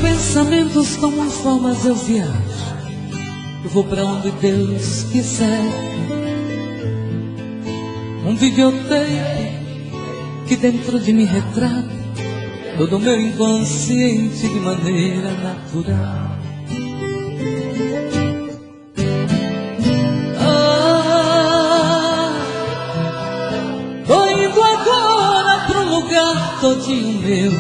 pensamentos tomam formas, eu viajo. Eu vou pra onde Deus quiser. Um videotape que dentro de mim retrata todo o meu inconsciente de maneira natural. Tô indo agora pra um lugar todinho meu.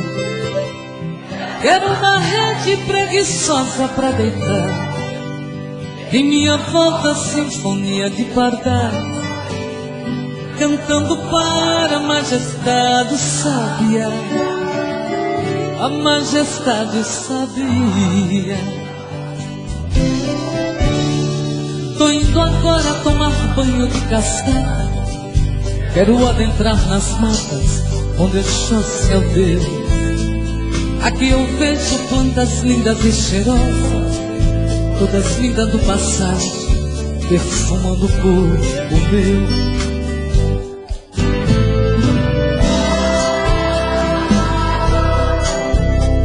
Quero uma rede preguiçosa pra deitar. Em minha volta sinfonia de pardais, cantando para a majestade sábia. A majestade sabia. Tô indo agora tomar banho de cascata. Quero adentrar nas matas onde Oxóssi é o Deus. Aqui eu vejo plantas lindas e cheirosas, todas lindas do passado, perfumando o corpo meu.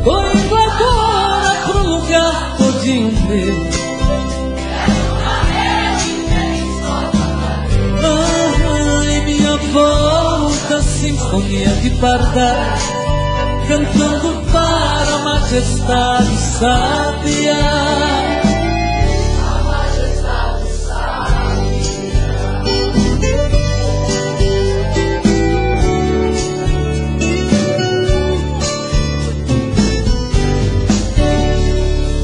Tô indo agora pro lugar todinho meu. Em minha volta sinfonia de pardais, cantando para a majestade sábia. A majestade sábia.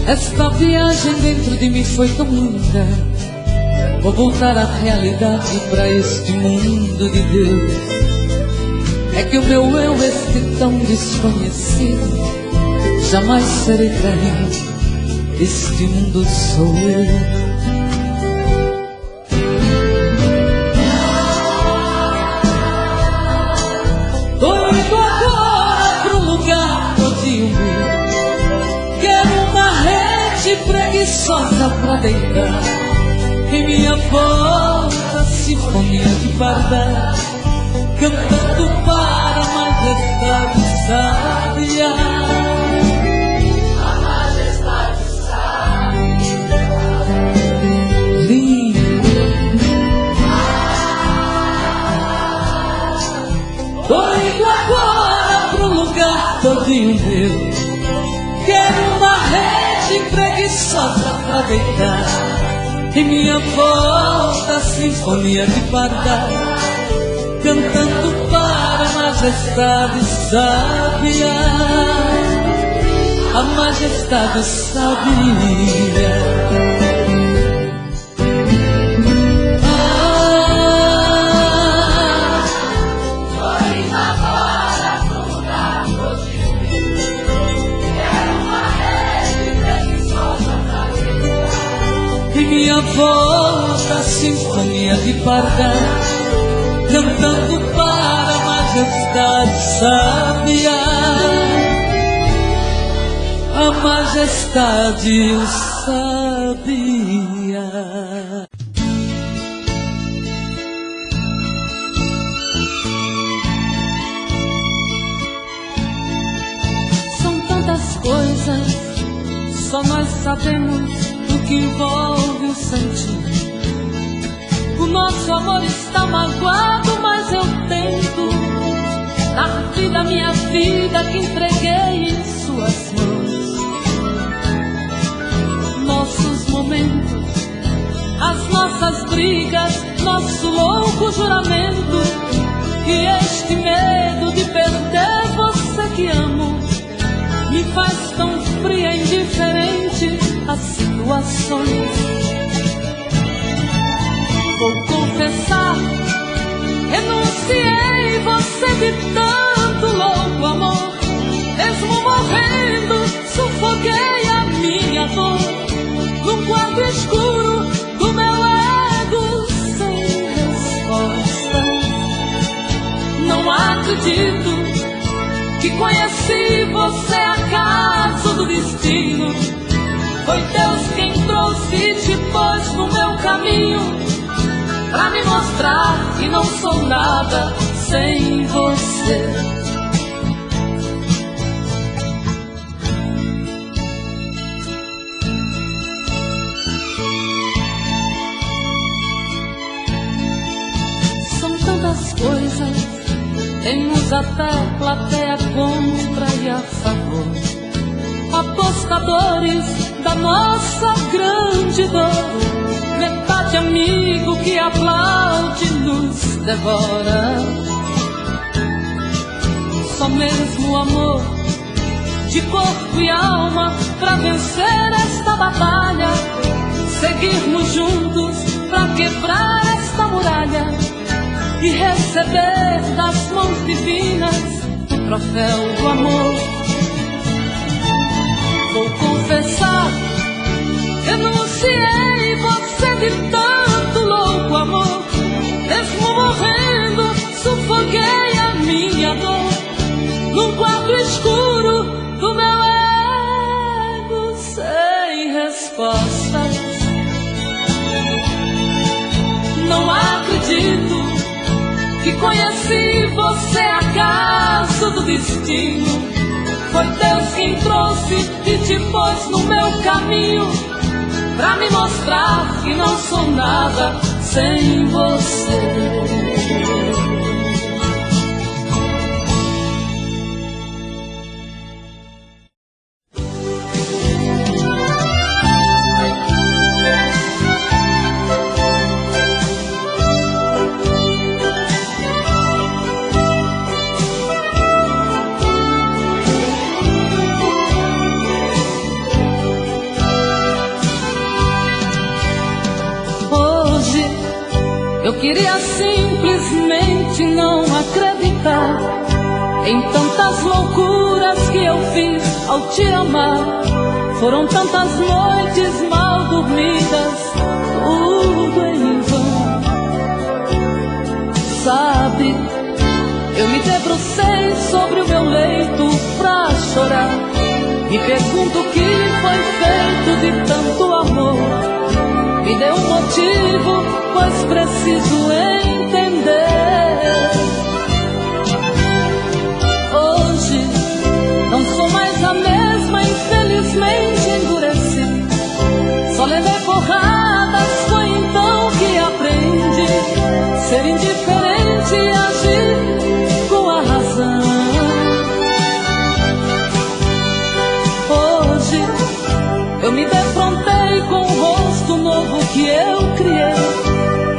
Esta viagem dentro de mim foi tão linda. Vou voltar à realidade, pra este mundo de Deus. É que o meu eu, este tão desconhecido, jamais serei traído. Este mundo sou eu. Tô indo agora pro lugar todinho meu. Quero uma rede preguiçosa pra deitar. Em minha volta sinfonia de pardais, cantando para a majestade sábia. A majestade sábia. Lindo. Tô indo agora pro lugar todinho meu. Quero uma rede preguiçosa pra deitar. Em minha volta sinfonia de pardais, cantando para a majestade sábia. A majestade sabia. Tô indo agora pro lugar todinho meu. Quero uma rede preguiçosa pra deitar. Em minha volta sinfonia de pardais, cantando para a majestade sábia. A majestade sabia. São tantas coisas, só nós sabemos o que envolve o sentimento. O nosso amor está magoado, mas eu tento dar vida à minha vida que entreguei em suas mãos. Nossos momentos, as nossas brigas, nosso louco juramento, e este medo de perder você que amo me faz tão fria e indiferente às situações. Vou confessar, renunciei você de tanto louco amor. Mesmo morrendo, sufoquei a minha dor num quarto escuro do meu ego sem resposta. Não acredito que conheci você acaso do destino. Foi Deus quem trouxe e te pôs no meu caminho, pra me mostrar que não sou nada sem você. fiz até plateia contra e a favor, apostadores da nossa grande dor, metade amigo que aplaude nos devora. Só mesmo o amor de corpo e alma pra vencer esta batalha, seguirmos juntos pra quebrar esta muralha e receber das mãos divinas o troféu do amor. Vou confessar, renunciei você de tanto louco amor, mesmo morrendo sufoquei a minha dor num quarto escuro do meu ego sem respostas. Não acredito que conheci você acaso do destino. Foi Deus quem trouxe e te pôs no meu caminho pra me mostrar que não sou nada sem você. Eu queria simplesmente não acreditar em tantas loucuras que eu fiz ao te amar. Foram tantas noites mal dormidas, tudo em vão. Sabe, eu me debrucei sobre o meu leito pra chorar. Me pergunto o que foi feito de tanto amor. Me dê um motivo, pois preciso entender. Hoje não sou mais a mesma, infelizmente endureci. Só levei porradas, foi então que aprendi ser indiferente e agir com a razão. Hoje eu me defrontei com o rosto novo que eu criei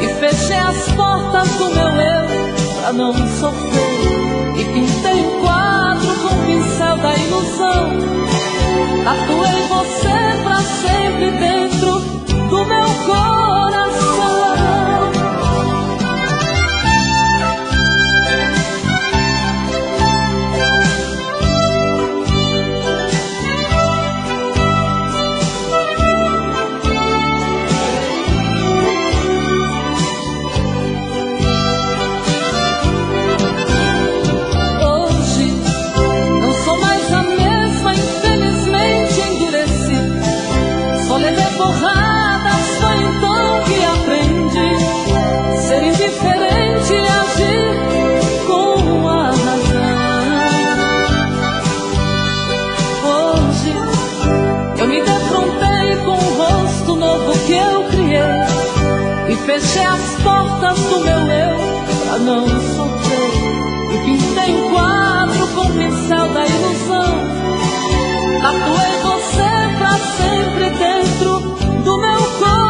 e fechei as portas do meu eu pra não sofrer. E pintei um quadro com o pincel da ilusão. Tatuei você pra sempre dentro do meu coração. Porradas, foi então que aprendi ser indiferente e agir com a razão. Hoje eu me defrontei com o rosto novo que eu criei e fechei as portas do meu eu pra não sofrer. E pintei um quadro com o pincel da ilusão. Tatuei você pra sempre dentro do meu coração.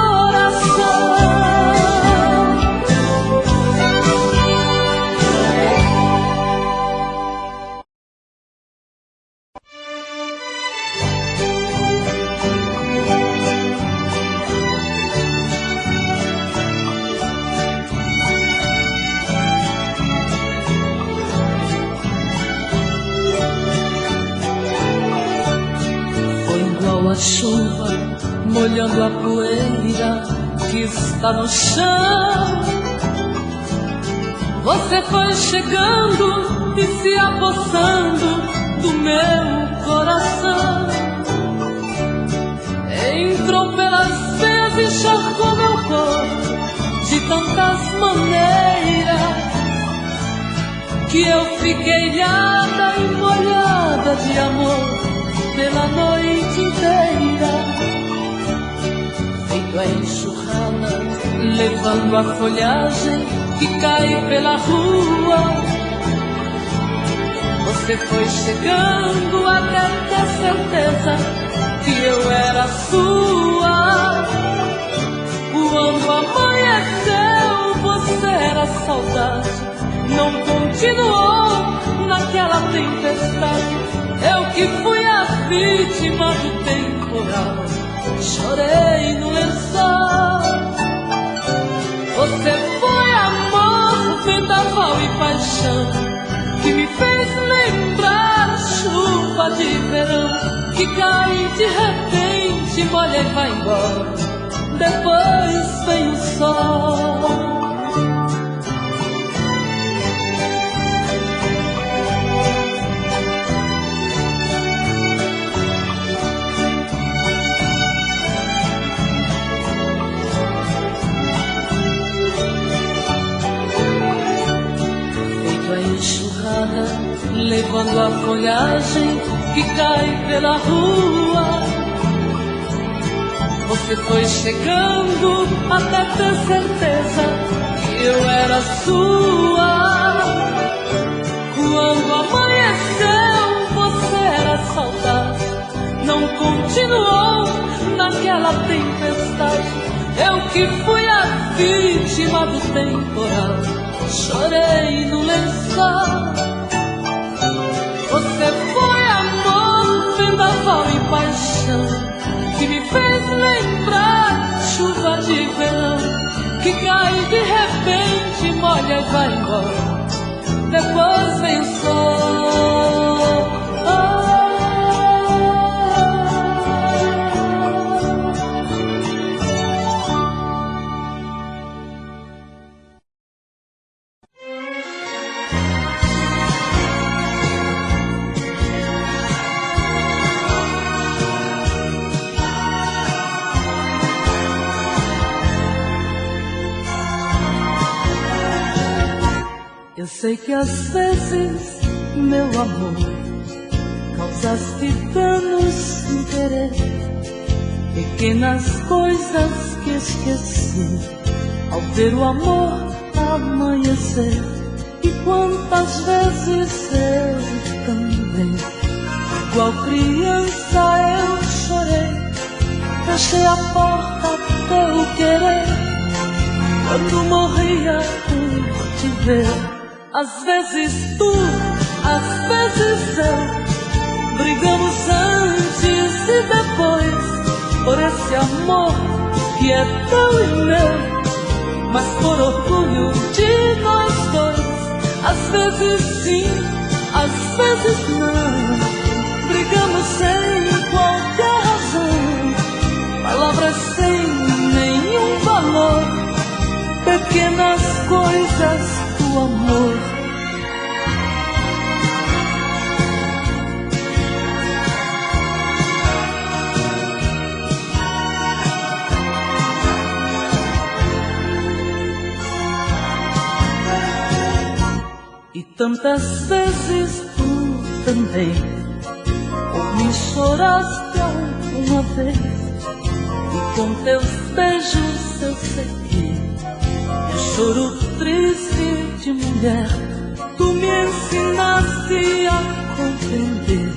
Foi igual a chuva molhando a poeira que está no chão. Você foi chegando e se apossando do meu coração. Entrou pelas veias e encharcou meu corpo de tantas maneiras que eu fiquei ilhada e molhada de amor pela noite inteira. Feito a enxurrada, levando a folhagem que cai pela rua. Você foi chegando até ter certeza que eu era sua. Quando amanheceu, você era saudade. Não continuou naquela tempestade. Eu que fui a vítima do temporal, chorei no lençol. Você foi amor, vendaval e paixão, que me fez lembrar a chuva de verão, que cai de repente, molha e vai embora. Depois vem o sol. Levando a folhagem que cai pela rua. Você foi chegando até ter certeza que eu era sua. Quando amanheceu, você era saudade. Não continuou naquela tempestade. Eu que fui a vítima do temporal, chorei no lençol. Você foi amor, vendaval e paixão, que me fez lembrar chuva de verão, que cai de repente, molha e vai embora. Depois vem o sol. Eu sei que às vezes, meu amor, causaste danos sem querer, pequenas coisas que esqueci ao ver o amor amanhecer. E quantas vezes eu também, igual criança, eu chorei, fechei a porta teu querer, quando morria por te ver. Às vezes tu, às vezes eu, brigamos antes e depois, por esse amor que é teu e meu, mas por orgulho de nós dois. Às vezes sim, às vezes não, brigamos sem qualquer razão, palavras sem nenhum valor, pequenas coisas do amor. E tantas vezes tu também, ou me choraste alguma vez, e com teus beijos eu segui o choro triste de mulher. Tu me ensinaste a compreender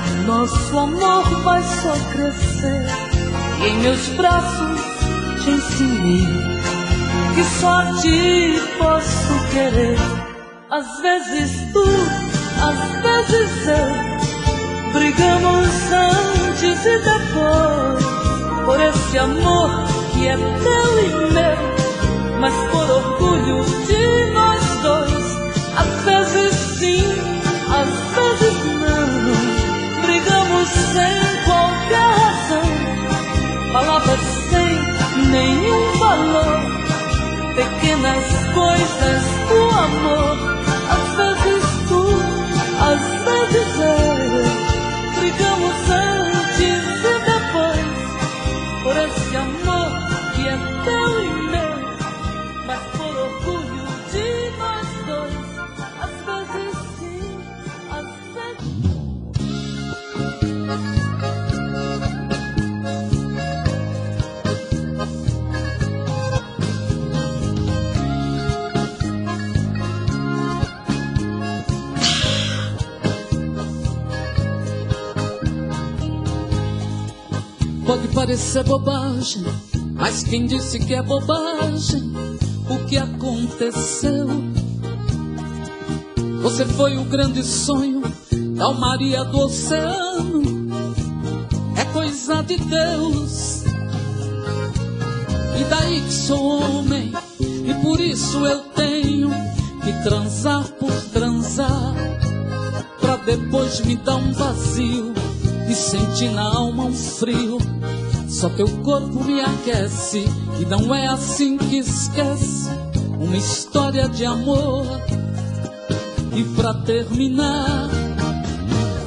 que nosso amor vai só crescer, e em meus braços te ensinei que só a ti posso querer. Às vezes tu, às vezes eu, brigamos antes e depois, por esse amor que é teu e meu, mas por orgulho de nós dois. Às vezes sim, às vezes não, brigamos sem qualquer razão, palavras sem nenhum valor, pequenas coisas do amor. Às vezes tu, às vezes eu, brigamos antes e depois, por esse amor que é teu e meu, mas por orgulho de nós dois. Às vezes sim, às vezes... Pode parecer bobagem, mas quem disse que é bobagem o que aconteceu? Você foi o grande sonho da almaria do oceano, é coisa de Deus. E daí que sou homem, e por isso eu tenho que transar por transar, pra depois me dar um vazio e sentir na alma um frio. Só teu corpo me aquece, e não é assim que esquece uma história de amor. E pra terminar,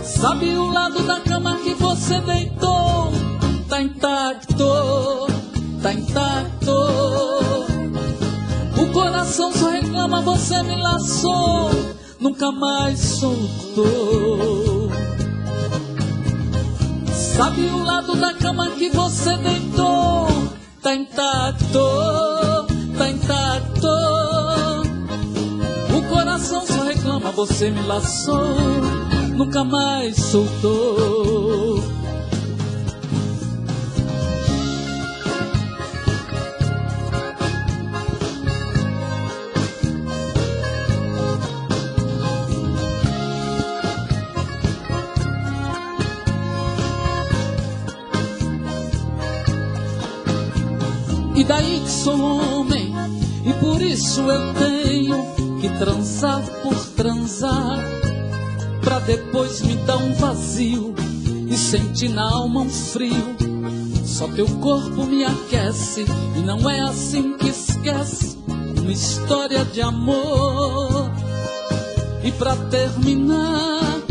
sabe o lado da cama que você deitou? Tá intacto, tá intacto. O coração só reclama, você me laçou, nunca mais soltou. Sabe o lado da cama que você deitou? Tá intacto, tá intacto. O coração só reclama, você me laçou, nunca mais soltou. E daí que sou homem, e por isso eu tenho que transar por transar, pra depois me dar um vazio e sentir na alma um frio. Só teu corpo me aquece, e não é assim que esquece uma história de amor. E pra terminar,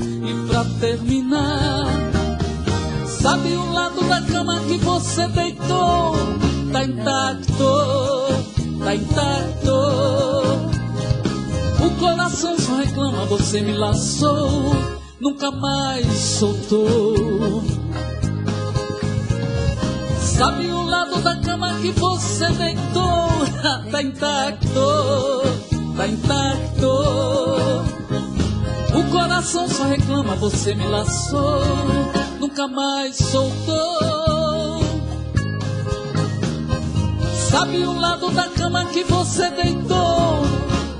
sabe o lado da cama que você deitou? Tá intacto, tá intacto. O coração só reclama, você me laçou, nunca mais soltou. Sabe o lado da cama que você deitou? Tá intacto, tá intacto. O coração só reclama, você me laçou, nunca mais soltou. Sabe o lado da cama que você deitou?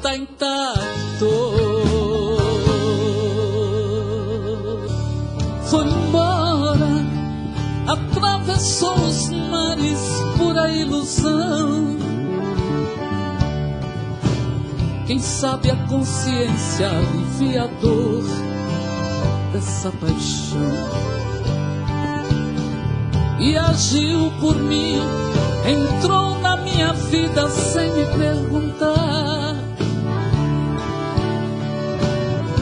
Tá intacto. Foi embora, atravessou os mares pura ilusão. Quem sabe a consciência alivia a dor dessa paixão. E agiu por mim, entrou na minha vida sem me perguntar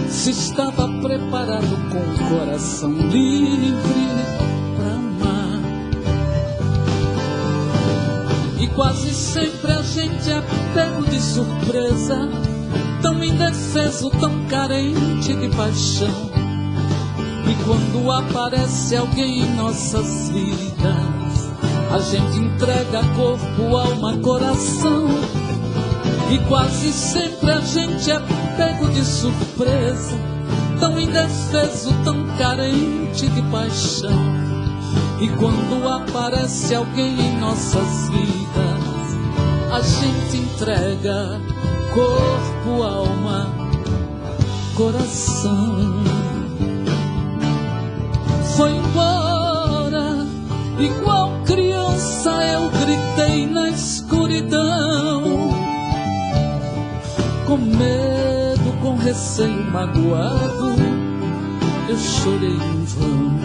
se estava preparado com o coração livre pra amar. E quase sempre a gente é pego de surpresa, tão indefeso, tão carente de paixão. E quando aparece alguém em nossas vidas, a gente entrega corpo, alma, coração. E quase sempre a gente é pego de surpresa, tão indefeso, tão carente de paixão. E quando aparece alguém em nossas vidas, a gente entrega corpo, alma, coração. Foi embora, igual criança eu gritei na escuridão, com medo, com receio, magoado, eu chorei em vão.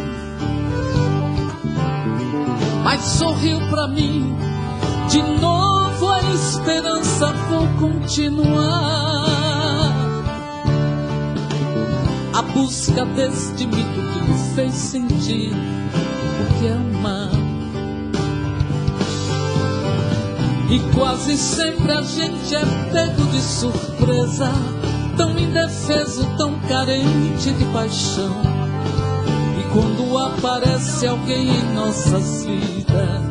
Mas sorriu pra mim, de novo a esperança, vou continuar a busca deste mito que me fez sentir o que é amar. E quase sempre a gente é pego de surpresa, tão indefeso, tão carente de paixão. E quando aparece alguém em nossas vidas,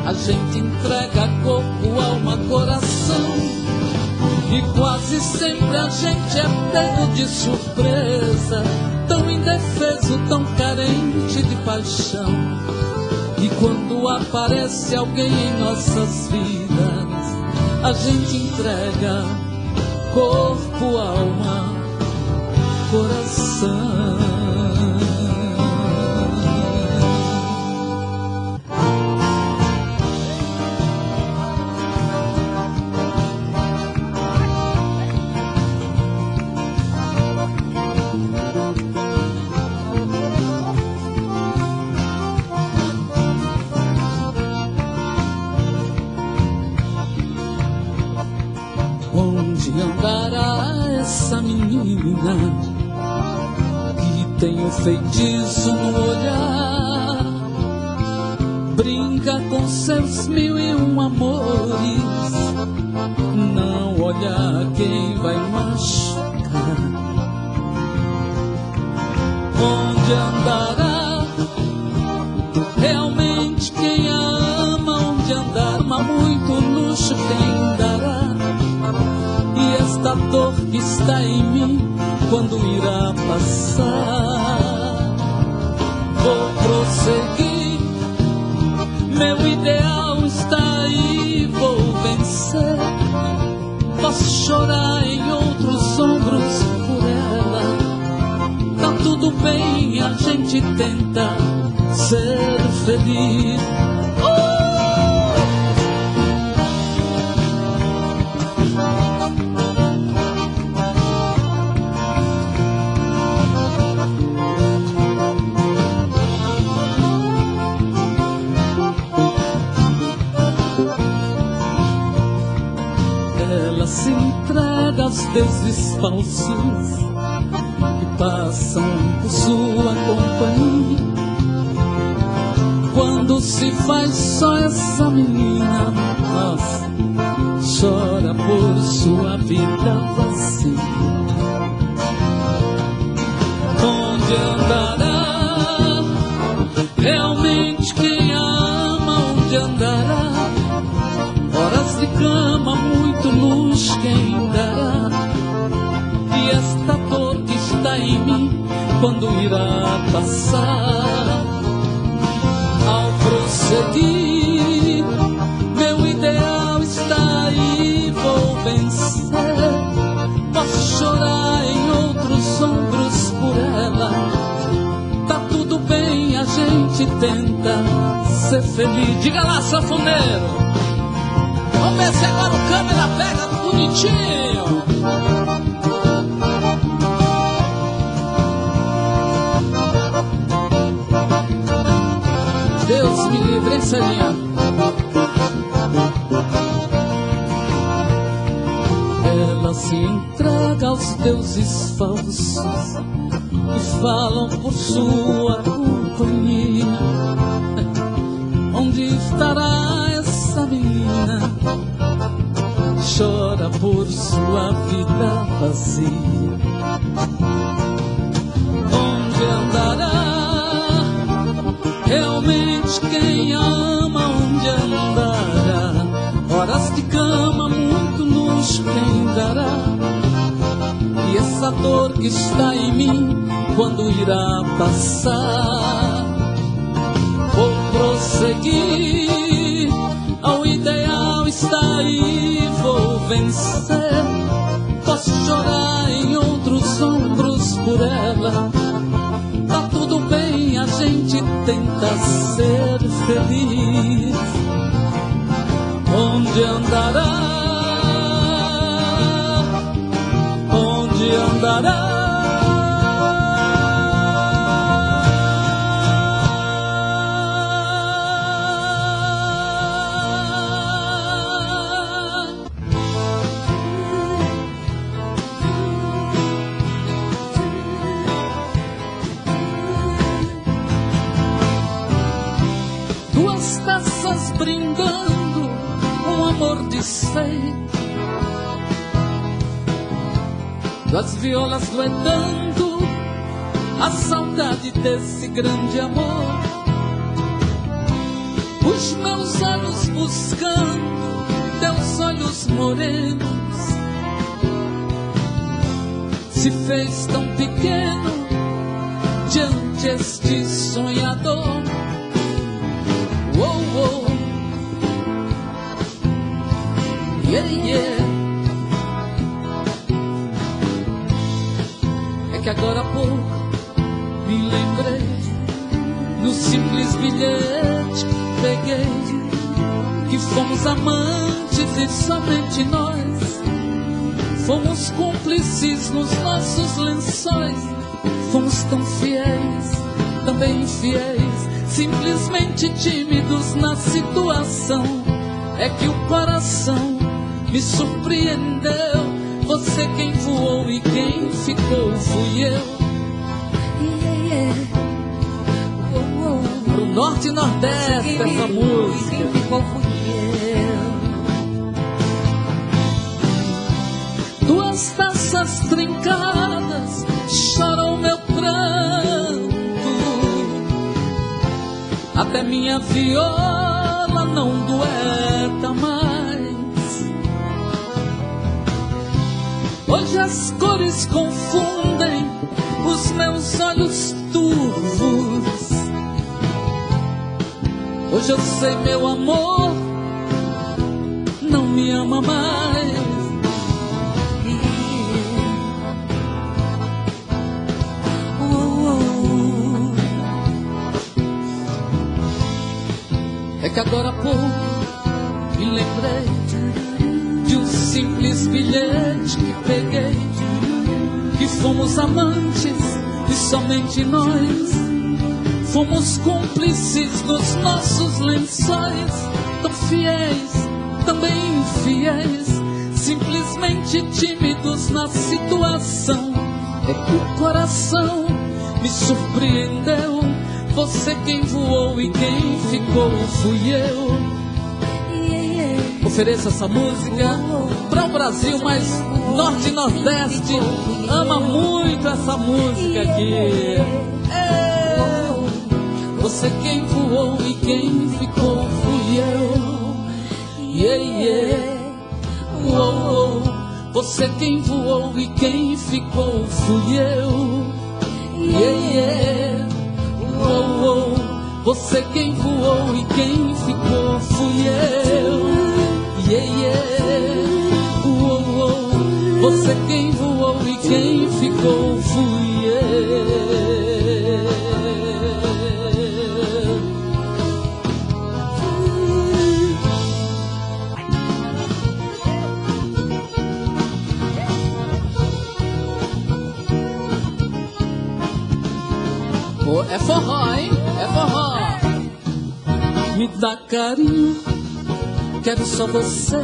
a gente entrega corpo, alma, coração. E quase sempre a gente é pego de surpresa, tão indefeso, tão carente de paixão. E quando aparece alguém em nossas vidas, a gente entrega corpo, alma, coração. Onde andará essa menina que tem o feitiço no olhar, brinca com seus 1001 amores, não olha quem vai machucar? Onde andará realmente quem a ama? Onde andará muito luxo quem dará? E esta dor que está em mim, quando irá passar? Vou prosseguir, meu ideal está aí, vou vencer. Posso chorar em outros ombros por ela. Tá tudo bem, a gente tenta ser feliz. Ela se entrega aos deuses falsos que passam por sua companhia. Quando se faz só essa menina, nossa, chora por sua vida vazia. Onde andará realmente quem a ama? Onde andará? Horas de cama, muito luxo quem dará? E esta dor que está em mim, quando irá passar? Ao prosseguir, meu ideal está aí, vou vencer. Posso chorar em outros ombros por ela. Tá tudo bem, a gente tenta ser feliz. Diga lá, sanfoneiro. Vamos ver se agora o câmera pega bonitinho. Deus me livre, hein, Celinha? Ela se entrega aos deuses falsos que falam por sua companhia. Onde estará essa menina? Chora por sua vida vazia. Onde andará realmente quem a ama? Onde andará? Horas de cama, muito luxo quem dará? E essa dor que está em mim, quando irá passar? Vou prosseguir, ao ideal está aí, vou vencer. Posso chorar em outros ombros por ela. Tá tudo bem, a gente tenta ser feliz. Onde andará? Onde andará? Duas taças brindando um amor desfeito, duas violas duetando a saudade desse grande amor. Os meus olhos buscando teus olhos morenos, se fez tão pequeno diante este sonhador. Oh, Yeah, yeah. É que agora há pouco me lembrei no simples bilhete que peguei, que fomos amantes e somente nós. Fomos cúmplices nos nossos lençóis. Fomos tão fiéis, também infiéis, simplesmente tímidos na situação. É que o coração me surpreendeu. Você quem voou e quem ficou fui eu. Pro norte e nordeste essa música. Quem ficou fui eu. Duas taças trincadas choram meu pranto. Até minha viola não dueta mais. Hoje as cores confundem os meus olhos turvos. Hoje eu sei, meu amor não me ama mais. É que agora há pouco me lembrei de um simples bilhete que peguei, que fomos amantes e somente nós. Fomos cúmplices dos nossos lençóis, tão fiéis, também infiéis, simplesmente tímidos na situação. É que o coração me surpreendeu. Você quem voou e quem ficou fui eu. Ofereço essa música para o Brasil, mas norte e nordeste ama muito essa música aqui. Você quem voou e quem ficou fui eu. Yeah, yeah. Oh, oh. Você quem voou e quem ficou fui eu. Yeah, yeah. Oh, oh. Você quem voou e quem ficou fui eu. Yeah, yeah. Oh, oh. Você quem voou e quem ficou fui eu. É forró, hein? É forró. Me dá carinho, quero só você.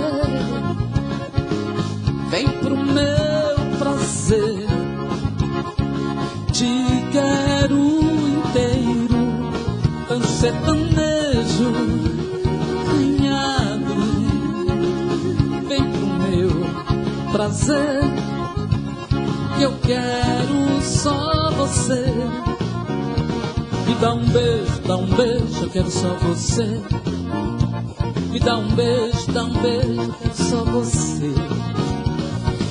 Vem pro meu prazer. Te quero inteiro, tão sertanejo, canhado. Vem pro meu prazer, que eu quero só você. Me dá um beijo, eu quero só você. Me dá um beijo, eu quero só você.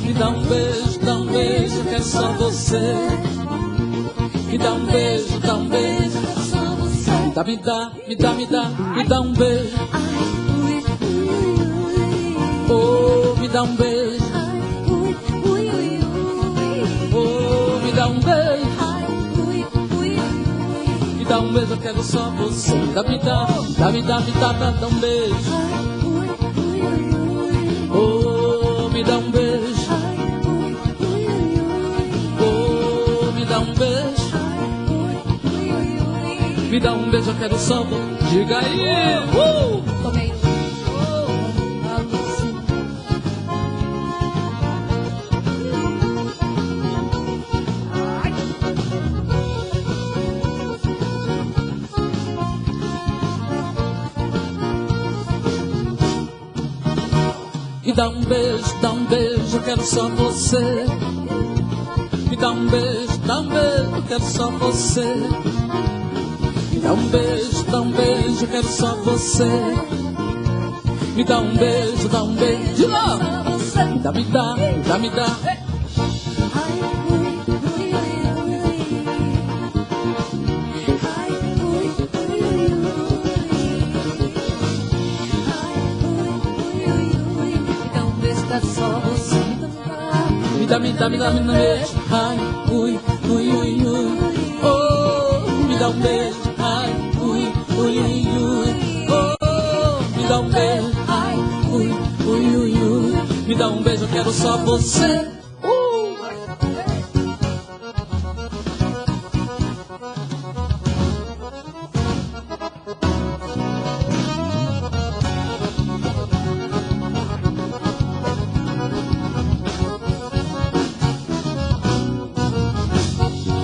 Me dá um beijo, eu quero só você. Me dá um beijo, eu quero só você. Me dá um beijo. Oh, me dá um beijo. Oh, me dá um beijo. Dá um beijo, eu quero só você. Dá um beijo. Oh, me dá um beijo. Oh, me dá um beijo. Me dá um beijo, eu quero só você. Diga aí. Tomei. Me dá um beijo, eu quero só você. Me dá um beijo, eu quero só você. Me dá um beijo, eu quero só você. Me dá um beijo, de novo. Me dá. me dá um beijo. Ai, ui, ui, ui, ui. Oh, me dá um beijo. Ai, ui, ui, ui, ui. Oh, me dá um beijo. Ai, ui, ui, ui, ui. Me dá um beijo, eu quero só você.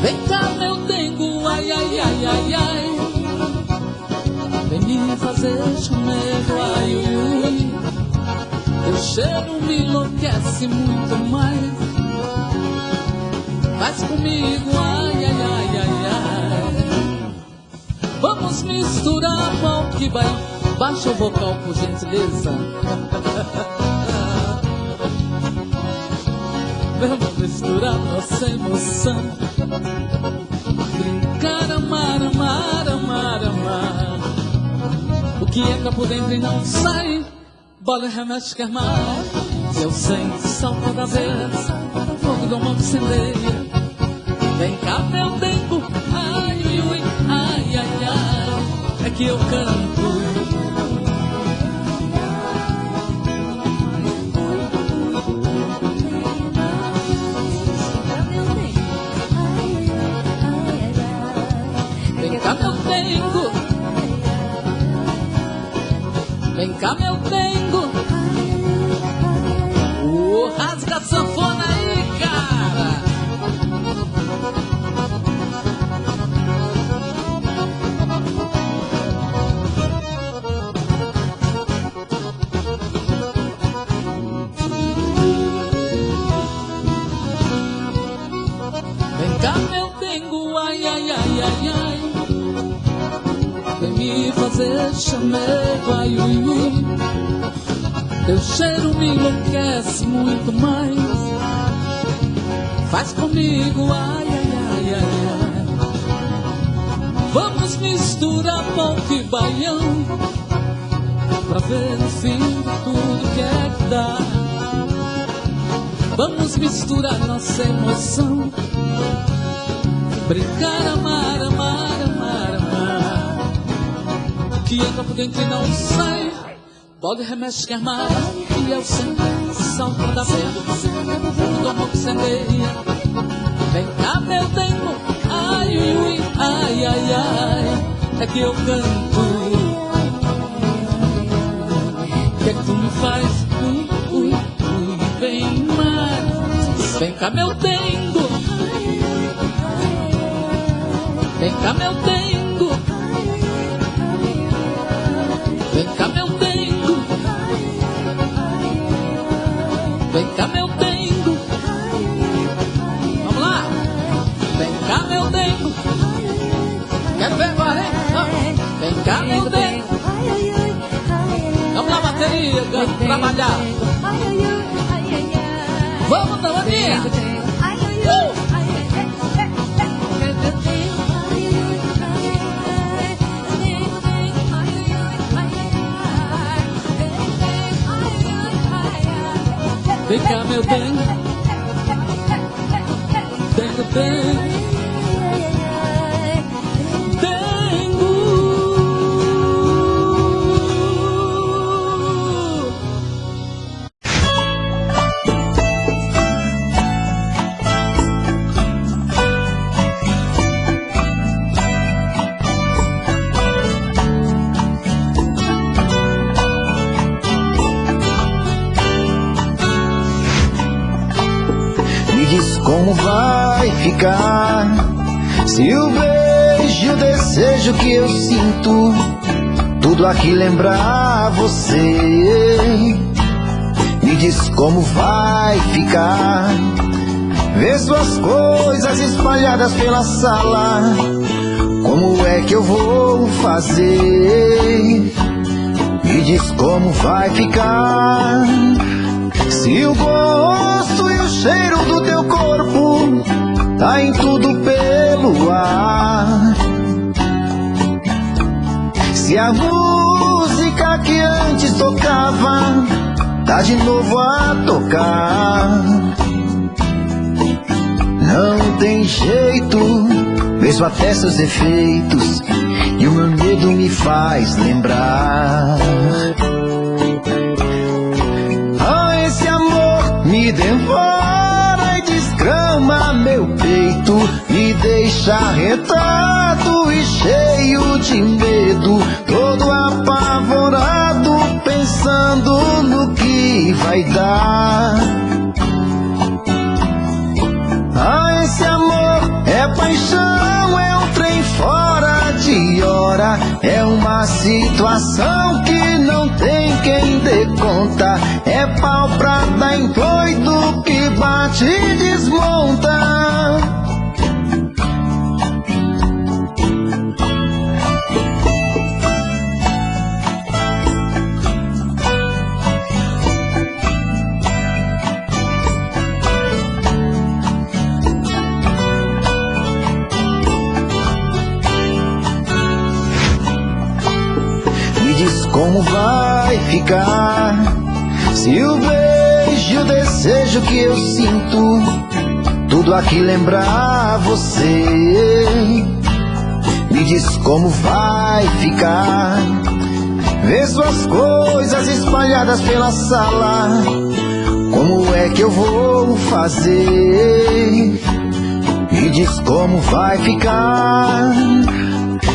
Vem cá, meu dengo, ai, ai, ai, ai, ai. Vem me fazer chamego, ai, ui, ui. Teu cheiro me enlouquece muito mais. Faz comigo, ai, ai, ai, ai, ai. Vamos misturar mal que vai. Baixa o vocal, por gentileza. Vamos misturar nossa emoção. Brincar, amar, amar, amar, amar. O que entra por dentro e não sai. Bola remexe que armar. Se eu sento, salta da vez. Fogo do amor que incendeia. Vem cá, meu dengo. Ai, ui, ui, ai, ai, ai. É que eu canto. Vem cá, meu dengo. Vem cá, meu dengo. Rasga a sanfona aí, cara. Vem cá, meu dengo, ai, ai, ai, ai, ai. Vem me fazer chamego, ai, ui, ui. Teu cheiro me enlouquece muito mais. Faz comigo, ai, ai, ai, ai, ai. Vamos misturar polca e baião pra ver no fim tudo que é que dá. Vamos misturar nossa emoção. Brincar, amar, amar, amar, amar. O que entra por dentro e não sai. Pode remexe que armar. E eu sempre salto da venda. Fundo do amor que incendeia. Vem cá, meu dengo. Ai, ui, ai, ai, ai. É que eu canto. Que é que tu me faz? Ui, ui, ui, vem mais. Vem cá, meu dengo. Vem cá, meu dengo. Vem cá, meu dengo. Vem cá, meu dengo. Vamos lá. Vem cá, meu dengo. Quero ver agora, hein? Vem cá, meu dengo. Vamos lá, bateria, trabalhar. Vamos, Damaninha. Vem cá, meu bem. Dengo, dengo. Como vai ficar se o beijo e o desejo que eu sinto tudo aqui lembrar você? Me diz como vai ficar ver suas coisas espalhadas pela sala. Como é que eu vou fazer? Me diz como vai ficar se o gosto e o cheiro do teu corpo tá em tudo pelo ar. Se a música que antes tocava tá de novo a tocar. Não tem jeito, vejo até seus efeitos, e o meu medo me faz lembrar. Ah, esse amor me devora e desgrama meu peito, me deixa arretado e cheio de medo, todo apavorado, pensando no que vai dar. Ah, esse amor é paixão, é um trem fora de hora, é uma situação que não tem quem dê conta, é pau pra dar em doido que bate e desmonta. Como vai ficar se o beijo, o desejo que eu sinto, tudo aqui lembrar você? Me diz como vai ficar, ver suas coisas espalhadas pela sala, como é que eu vou fazer? Me diz como vai ficar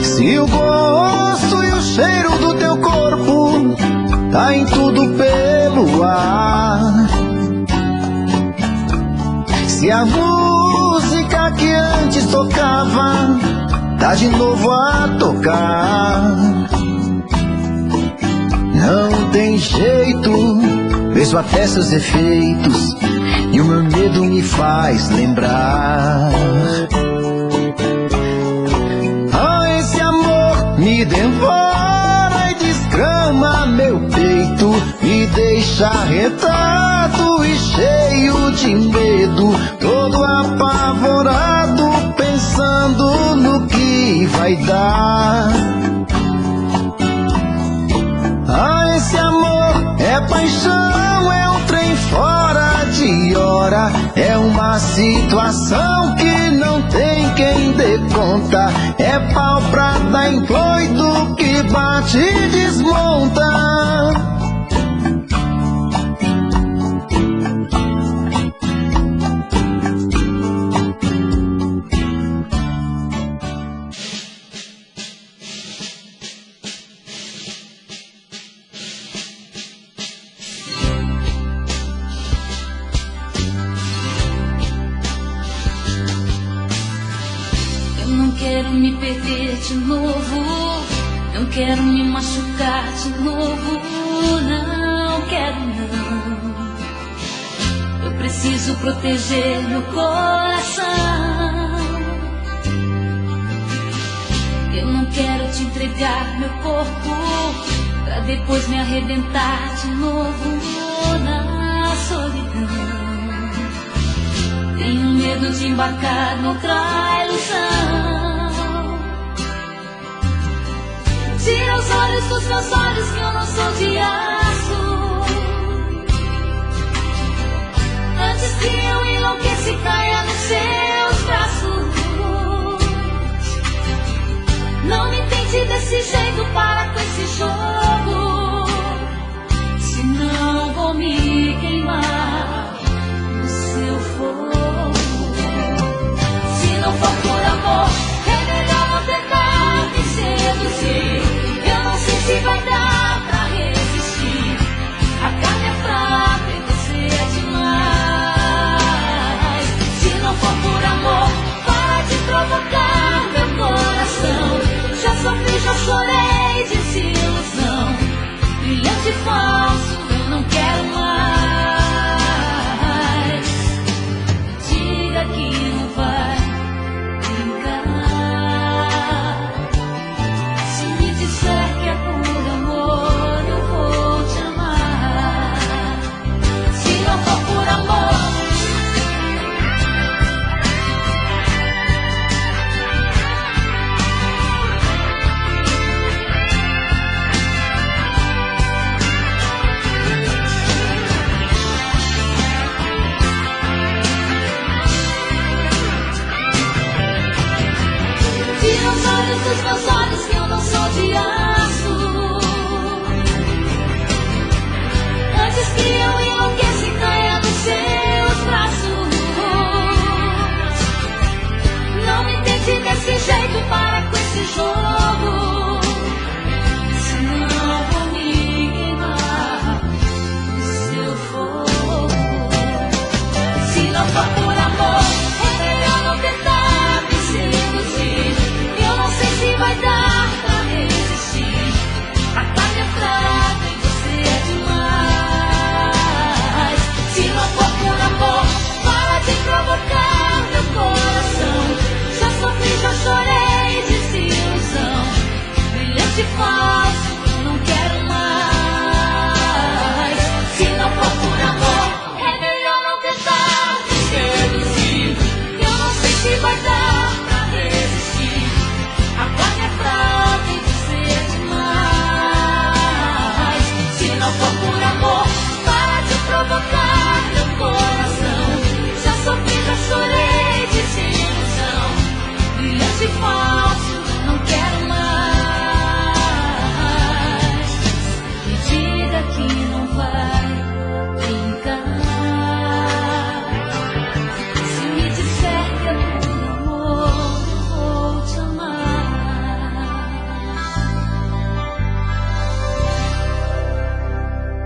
se o gosto e o cheiro do teu corpo tá em tudo pelo ar, se a música que antes tocava tá de novo a tocar. Não tem jeito, vejo até seus efeitos, e o meu medo me faz lembrar. Me devora e desgrama meu peito, me deixa arretado e cheio de medo, todo apavorado, pensando no que vai dar. Ah, esse amor é paixão, é um trem fora de hora, é uma situação que não tem quem dê conta, é pau pra dar em doido que bate e desmonta. Não quero me perder de novo, não quero me machucar de novo, não quero não. Eu preciso proteger meu coração. Eu não quero te entregar meu corpo pra depois me arrebentar de novo na solidão. Tenho medo de embarcar noutra ilusão. Tira os olhos dos meus olhos que eu não sou de aço, antes que eu enlouqueça e caia nos seus braços. Não me tente desse jeito, para com esse jogo, senão vou me queimar no seu fogo. Se não for por amor, é melhor não tentar me seduzir. Eu não sei se vai dar pra resistir, a carne é fraca e você é demais. Se não for por amor, para dos meus olhos que eu não sou de aço. Antes que eu enlouqueça e caia nos seus braços. Não me tente desse jeito, para com esse jogo. Senão vou me queimar no seu fogo. Se não for por amor, é melhor não tentar me seduzir. Eu não sei se vai dar pra resistir. A carne é fraca e você é demais. Se não for por amor, para de provocar meu coração. Já sofri, já chorei, desilusão. Brilhante falso, não quero mais. Se não for por amor, é melhor não tentar me seduzir. Eu não sei se vai dar pra resistir. A carne é fraca e você é demais. Se não for por amor, para de provocar meu coração. Já sofri, já chorei, desilusão. Brilhante falso.